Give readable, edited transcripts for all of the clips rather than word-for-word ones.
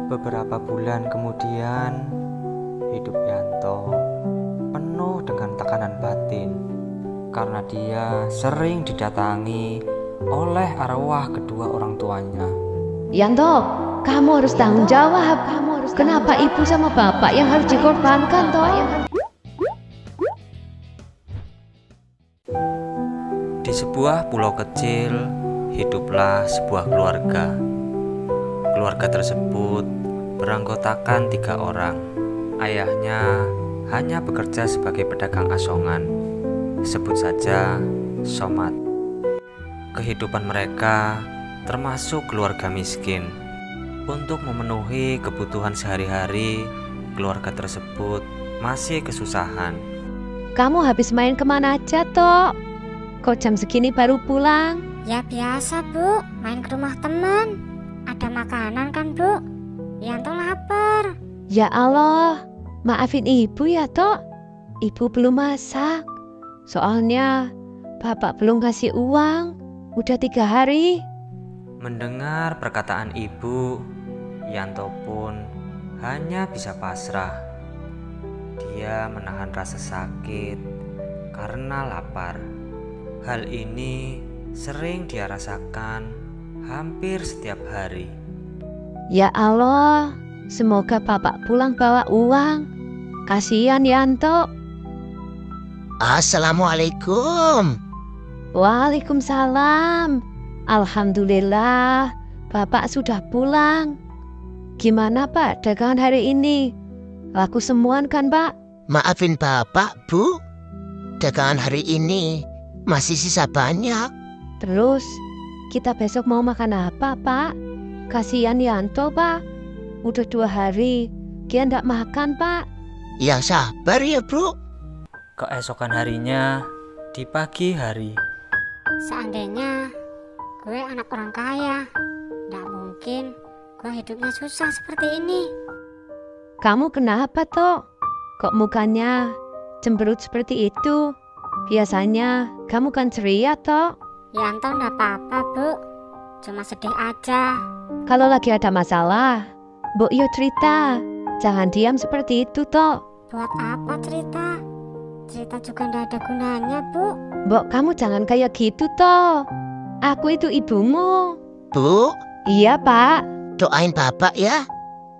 Beberapa bulan kemudian, hidup Yanto penuh dengan tekanan batin karena dia sering didatangi oleh arwah kedua orang tuanya. Yanto, kamu harus tanggung jawab. Kenapa ibu sama bapak yang harus dikorbankan, toh? Di sebuah pulau kecil, hiduplah sebuah keluarga. Keluarga tersebut beranggotakan 3 orang. Ayahnya hanya bekerja sebagai pedagang asongan, sebut saja Somad. Kehidupan mereka termasuk keluarga miskin. Untuk memenuhi kebutuhan sehari-hari, keluarga tersebut masih kesusahan. Kamu habis main kemana aja, toh? Kok jam segini baru pulang? Ya biasa, Bu, main ke rumah teman. Ada makanan kan, Bu? Yanto lapar. Ya Allah, maafin ibu ya, toh. Ibu belum masak. Soalnya bapak belum kasih uang. Udah 3 hari. Mendengar perkataan ibu, Yanto pun hanya bisa pasrah. Dia menahan rasa sakit karena lapar. Hal ini sering dia rasakan hampir setiap hari. Ya Allah, semoga bapak pulang bawa uang. Kasihan Yanto. Assalamualaikum. Waalaikumsalam. Alhamdulillah, bapak sudah pulang. Gimana Pak dagangan hari ini? Laku semuaan kan Pak? Maafin Bapak, Bu. Dagangan hari ini masih sisa banyak. Terus kita besok mau makan apa Pak? Kasihan Yanto Pak. Udah 2 hari dia ndak makan Pak. Ya sabar ya, Bu. Keesokan harinya, di pagi hari, Seandainya gue anak orang kaya, nggak mungkin gue hidupnya susah seperti ini. Kamu kenapa toh? Kok mukanya cemberut seperti itu? Biasanya kamu kan ceria toh? Yanto nggak apa-apa, Bu. Cuma sedih aja. Kalau lagi ada masalah, Mbok yo cerita. Jangan diam seperti itu toh. Buat apa cerita? Cerita juga nggak ada gunanya, Bu. Mbok kamu jangan kayak gitu toh. Aku itu ibumu. Bu, Iya Pak. doain Bapak ya.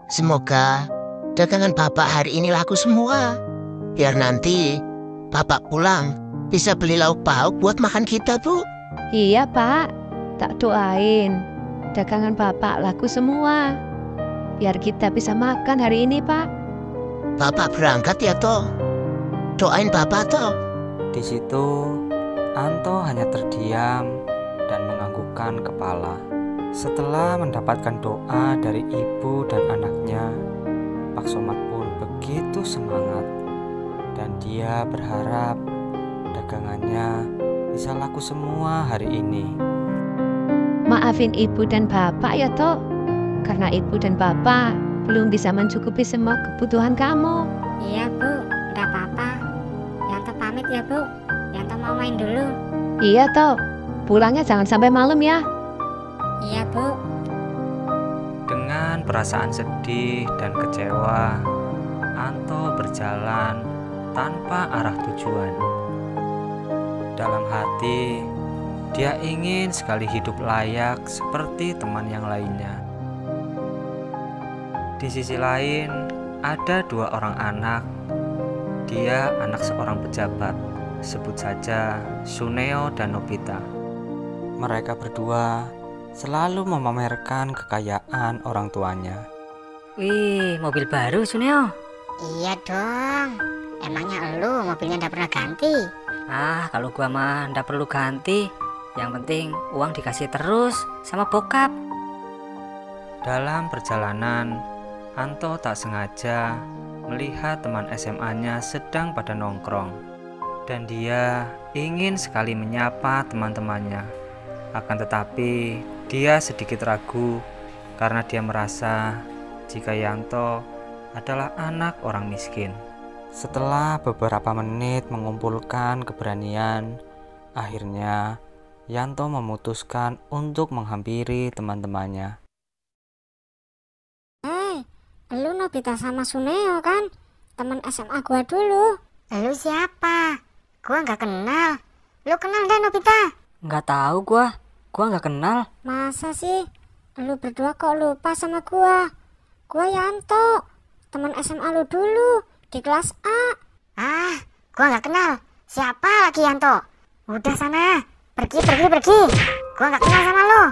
Semoga dagangan Bapak hari ini laku semua. Biar nanti Bapak pulang bisa beli lauk pauk buat makan kita, Bu. Iya Pak. Tak doain dagangan Bapak laku semua. Biar kita bisa makan hari ini Pak. Bapak berangkat ya, toh. Doain Bapak, toh. di situ Anto hanya terdiam dan menganggukkan kepala. Setelah mendapatkan doa dari ibu dan anaknya, Pak Somad pun begitu semangat dan dia berharap dagangannya bisa laku semua hari ini. Maafin ibu dan bapak ya toh. Karena ibu dan bapak belum bisa mencukupi semua kebutuhan kamu. Iya, Bu. Nggak apa-apa. Yanto pamit ya, Bu. Yanto mau main dulu. Iya toh. Pulangnya jangan sampai malam ya. Iya, Bu. Dengan perasaan sedih dan kecewa, Anto berjalan tanpa arah tujuan. Dalam hati, dia ingin sekali hidup layak seperti teman yang lainnya. Di sisi lain, ada 2 orang anak. Dia anak seorang pejabat, sebut saja Suneo dan Nobita. Mereka berdua selalu memamerkan kekayaan orang tuanya. Wih, mobil baru Suneo. Iya dong. Emangnya elu mobilnya nggak pernah ganti? Ah, kalau gua mah ndak perlu ganti. Yang penting uang dikasih terus sama bokap. Dalam perjalanan, Anto tak sengaja melihat teman SMA-nya sedang pada nongkrong. Dan dia ingin sekali menyapa teman-temannya. Akan tetapi, dia sedikit ragu karena dia merasa jika Yanto adalah anak orang miskin. Setelah beberapa menit mengumpulkan keberanian, akhirnya Yanto memutuskan untuk menghampiri teman-temannya. Hei, Lu Nobita sama Suneo kan? Teman SMA gua dulu. Lu siapa? Gua nggak kenal. Lu kenal deh Nobita? Nggak tahu gua nggak kenal. Masa sih? Lu berdua kok lupa sama gua? Gua Yanto, teman SMA lu dulu di kelas A. Ah, gua nggak kenal. Siapa lagi Yanto? Udah sana, pergi. Gua nggak kenal sama lu.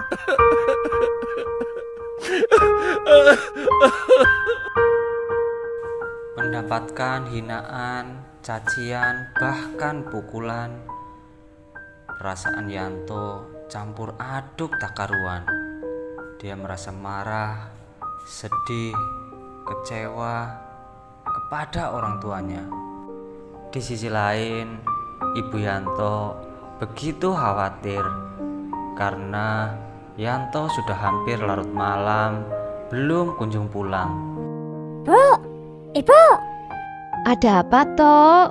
Mendapatkan hinaan, cacian, bahkan pukulan. Perasaan Yanto campur aduk tak karuan. Dia merasa marah, sedih, kecewa kepada orang tuanya. Di sisi lain, Ibu Yanto begitu khawatir karena Yanto sudah hampir larut malam belum kunjung pulang. Bu, Ibu. Ada apa, Tok?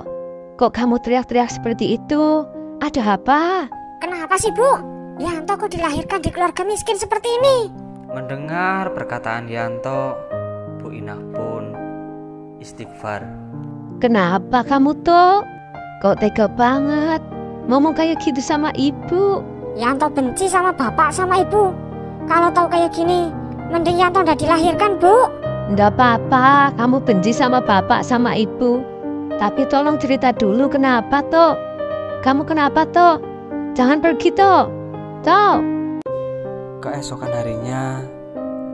Kok kamu teriak-teriak seperti itu? Ada apa? Kenapa sih, Bu? Yanto kok dilahirkan di keluarga miskin seperti ini? Mendengar perkataan Yanto, Bu Inah pun istighfar. Kenapa kamu, Tok? Kok tega banget ngomong kayak gitu sama ibu? Yanto benci sama bapak sama ibu. Kalau tahu kayak gini, mending Yanto udah dilahirkan, Bu. Nggak apa-apa, kamu benci sama bapak sama ibu. Tapi tolong cerita dulu kenapa, Tok? Kamu kenapa, Tok? Jangan pergi, Tok. Tok. Keesokan harinya,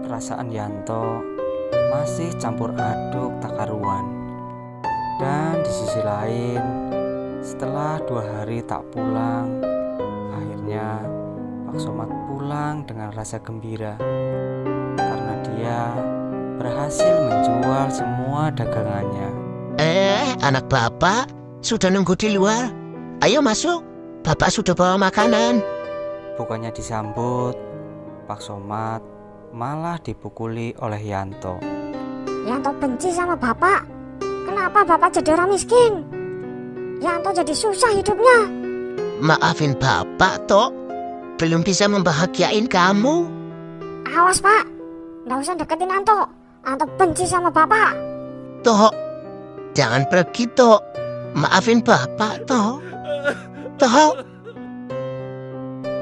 perasaan Yanto masih campur aduk tak karuan. Dan di sisi lain, setelah 2 hari tak pulang, akhirnya Pak Somad pulang dengan rasa gembira karena dia berhasil menjual semua dagangannya. Anak bapak sudah nunggu di luar. Ayo masuk, bapak sudah bawa makanan. Bukannya disambut, Pak Somad malah dipukuli oleh Yanto. Yanto benci sama bapak. Kenapa bapak jadi orang miskin? Yanto jadi susah hidupnya. Maafin bapak, Tok. Belum bisa membahagiain kamu. Awas, Pak. Nggak usah deketin Yanto. Yanto benci sama bapak. Tok, jangan pergi, Tok. Maafin bapak, Tok. Tok.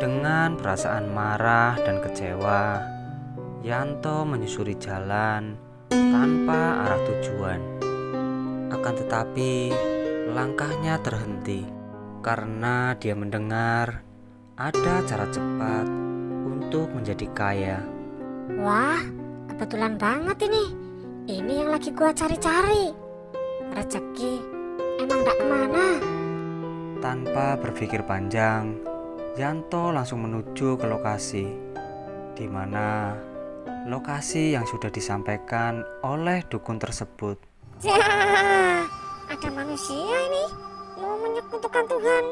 Dengan perasaan marah dan kecewa, Yanto menyusuri jalan tanpa arah tujuan. Akan tetapi, langkahnya terhenti karena dia mendengar ada cara cepat untuk menjadi kaya. Wah, kebetulan banget ini. Ini yang lagi gua cari-cari. Rezeki emang gak kemana. Tanpa berpikir panjang, Yanto langsung menuju ke lokasi, di mana lokasi yang sudah disampaikan oleh dukun tersebut. Jah, ada manusia ini mau menyekutukan Tuhan.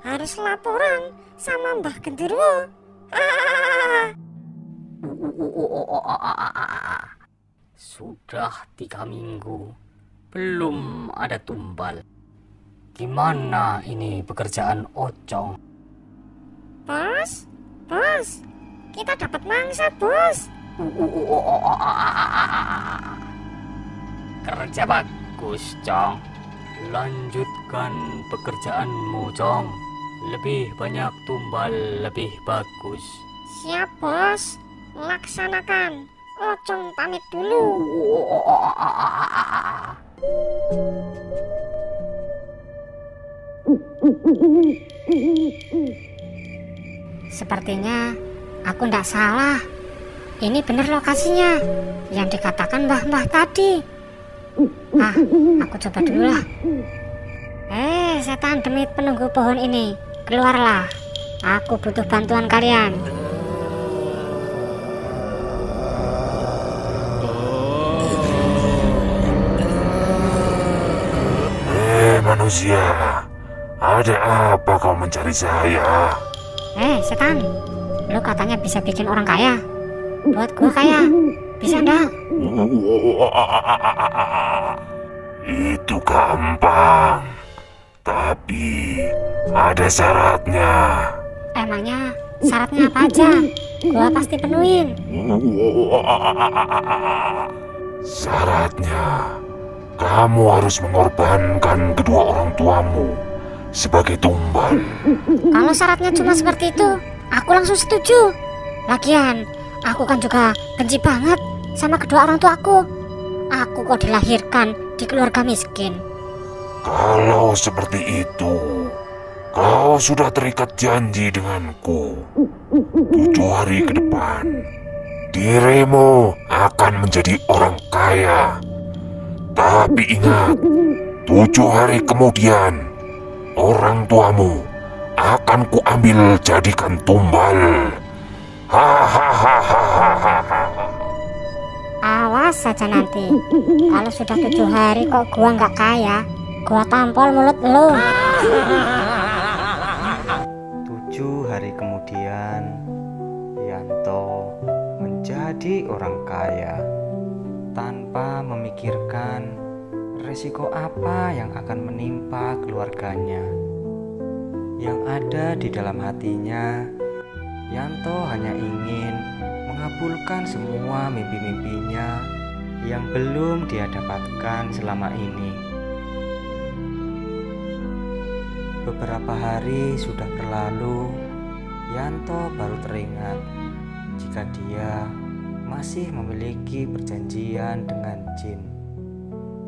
Harus laporan sama Mbah Gendirwo. Sudah 3 minggu belum ada tumbal. Gimana ini pekerjaan Ocong? Bos, kita dapat mangsa, Bos. Kerja bagus, Cong. Lanjutkan pekerjaanmu, Cong. Lebih banyak tumbal, lebih bagus. Siap, Bos. Laksanakan. Ocong pamit dulu. Sepertinya aku ndak salah. Ini benar lokasinya yang dikatakan mbah-mbah tadi. Aku coba dulu lah. Setan demit penunggu pohon ini, keluarlah. Aku butuh bantuan kalian. Manusia, ada apa kau mencari saya? Setan, lu katanya bisa bikin orang kaya. Buat gua kaya, bisa enggak? Itu gampang, tapi ada syaratnya. Emangnya syaratnya apa aja? Gua pasti penuhin. Syaratnya, kamu harus mengorbankan kedua orang tuamu sebagai tumbal. Kalau syaratnya cuma seperti itu, aku langsung setuju. Lagian, aku kan juga benci banget sama kedua orang tuaku. Aku kok dilahirkan di keluarga miskin. Kalau seperti itu, kau sudah terikat janji denganku. 7 hari ke depan, dirimu akan menjadi orang kaya. Tapi ingat, 7 hari kemudian, orang tuamu akan kuambil jadikan tumbal. Hahaha. Awas saja nanti. Kalau sudah 7 hari kok gua nggak kaya, gua tampol mulut lu. 7 hari kemudian, Yanto menjadi orang kaya tanpa memikirkan resiko apa yang akan menimpa keluarganya. Yang ada di dalam hatinya, Yanto hanya ingin mengabulkan semua mimpi-mimpinya yang belum dia dapatkan selama ini. Beberapa hari sudah berlalu, Yanto baru teringat jika dia masih memiliki perjanjian dengan jin.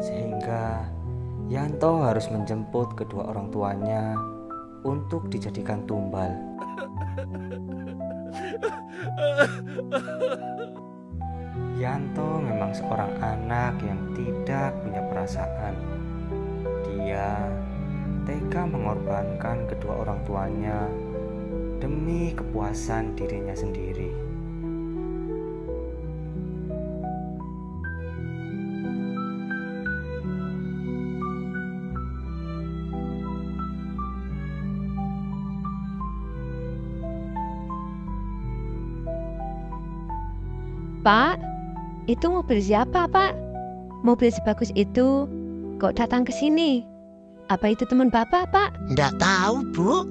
Sehingga Yanto harus menjemput kedua orang tuanya untuk dijadikan tumbal. Yanto memang seorang anak yang tidak punya perasaan. Dia tega mengorbankan kedua orang tuanya demi kepuasan dirinya sendiri. Pak, itu mobil siapa, Pak? Mobil sebagus itu kok datang ke sini? Apa itu teman Bapak, Pak? Nggak tahu, Bu.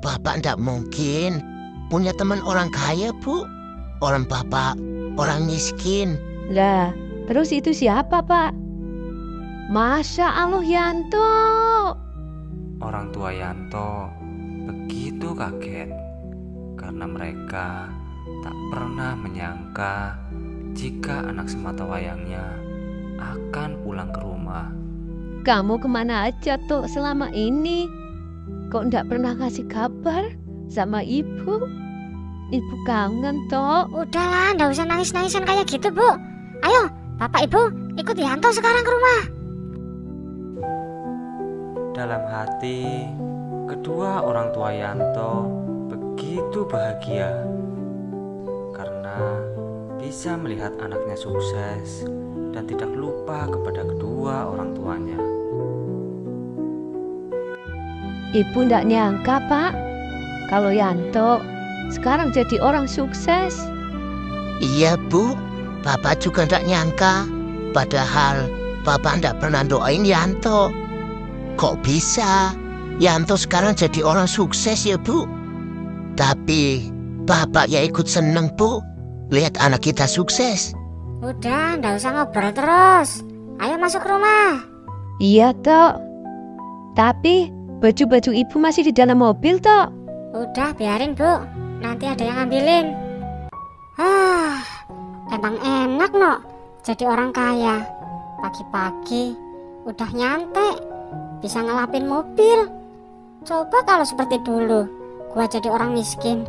Bapak nggak mungkin punya teman orang kaya, Bu. Orang Bapak orang miskin. Lah, terus itu siapa, Pak? Masya Allah, Yanto. Orang tua Yanto begitu kaget karena mereka tak pernah menyangka jika anak sematawayangnya akan pulang ke rumah. Kamu kemana aja, Tok, selama ini? Kok ndak pernah kasih kabar sama ibu? Ibu kangen, Tok. Udahlah, nggak usah nangis-nangisan kayak gitu, Bu. Ayo, Bapak Ibu ikut Yanto sekarang ke rumah. Dalam hati, kedua orang tua Yanto begitu bahagia karena bisa melihat anaknya sukses dan tidak lupa kepada kedua orang tuanya. Ibu ndak nyangka, Pak, kalau Yanto sekarang jadi orang sukses. Iya, Bu. Bapak juga nggak nyangka. Padahal Bapak nggak pernah doain Yanto. Kok bisa Yanto sekarang jadi orang sukses ya, Bu? Tapi Bapak ya ikut seneng, Bu. Lihat anak kita sukses. Udah, nggak usah ngobrol terus. Ayo masuk ke rumah. Iya, Tok. Tapi baju-baju ibu masih di dalam mobil, Tok. Udah, biarin, Bu. Nanti ada yang ngambilin. Emang enak, no, jadi orang kaya. Pagi-pagi udah nyantai, bisa ngelapin mobil. Coba kalau seperti dulu, gua jadi orang miskin.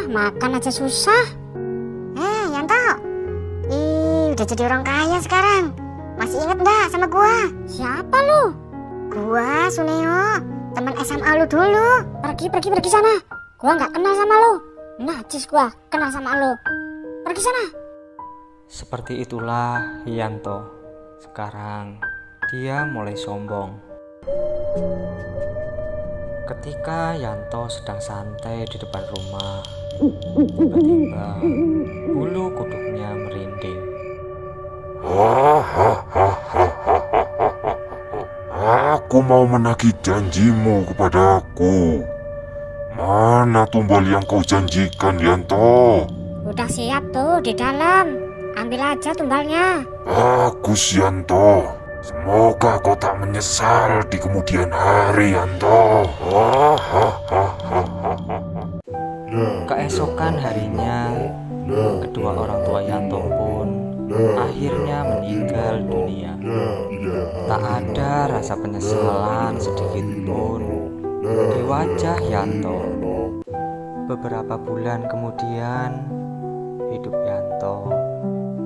Makan aja susah. Yanto, udah jadi orang kaya sekarang. Masih inget nggak sama gua? Siapa lu? Gua Suneo, teman SMA lu dulu. Pergi sana. Gua nggak kenal sama lu. Najis gua kenal sama lu. Pergi sana. Seperti itulah Yanto. Sekarang dia mulai sombong. Ketika Yanto sedang santai di depan rumah, tiba-tiba bulu kuduknya merinding. Aku mau menagih janjimu kepadaku. Mana tumbal yang kau janjikan, Yanto? Udah siap tuh di dalam. Ambil aja tumbalnya. Bagus Yanto. Semoga kau tak menyesal di kemudian hari Yanto. Keesokan harinya, kedua orang tua Yanto pun akhirnya meninggal dunia. Tak ada rasa penyesalan sedikit pun di wajah Yanto. Beberapa bulan kemudian, hidup Yanto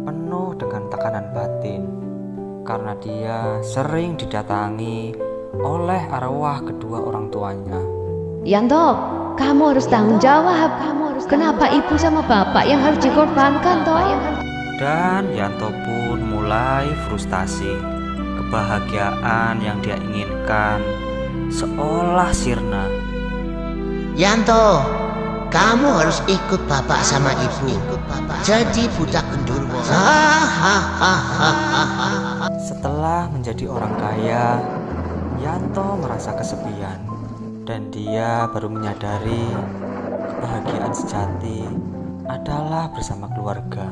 penuh dengan tekanan batin karena dia sering didatangi oleh arwah kedua orang tuanya. Yanto, kamu harus tanggung jawab. Kenapa ibu sama bapak yang harus dikorbankan, toh? Dan Yanto pun mulai frustasi. Kebahagiaan yang dia inginkan seolah sirna. Yanto, kamu harus ikut bapak sama ibu. Jadi budak gendurwo. Setelah menjadi orang kaya, Yanto merasa kesepian dan dia baru menyadari kebahagiaan sejati adalah bersama keluarga.